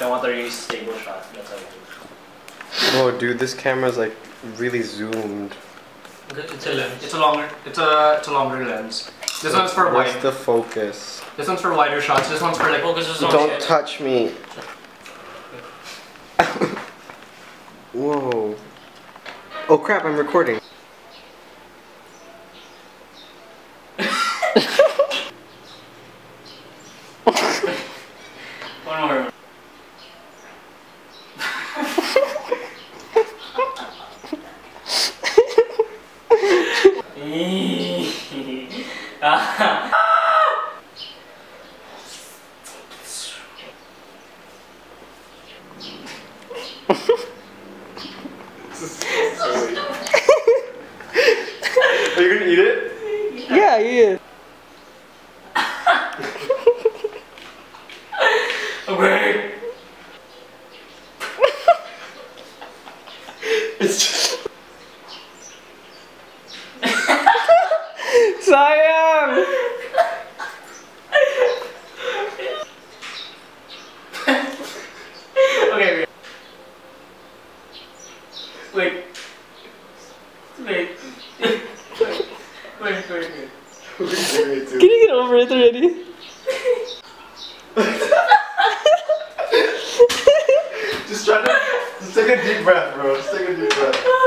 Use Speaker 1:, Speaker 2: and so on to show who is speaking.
Speaker 1: I want a really stable shot. That's how I do.
Speaker 2: Oh, dude, this camera's like really zoomed.
Speaker 1: It's a lens. It's a longer lens. This one's for
Speaker 2: Where's
Speaker 1: wide.
Speaker 2: the focus?
Speaker 1: This one's for wider shots. This one's for like focuses on
Speaker 2: Don't
Speaker 1: shit.
Speaker 2: touch me. Whoa. Oh crap, I'm recording.
Speaker 1: One more.
Speaker 2: Are you gonna eat it?
Speaker 3: Yeah, yeah.
Speaker 1: Okay.
Speaker 2: It's just...
Speaker 3: Sayang!
Speaker 1: Okay. Wait. Wait. Wait.
Speaker 3: Can you get over it already?
Speaker 2: Just take a deep breath, bro. Just take a deep breath.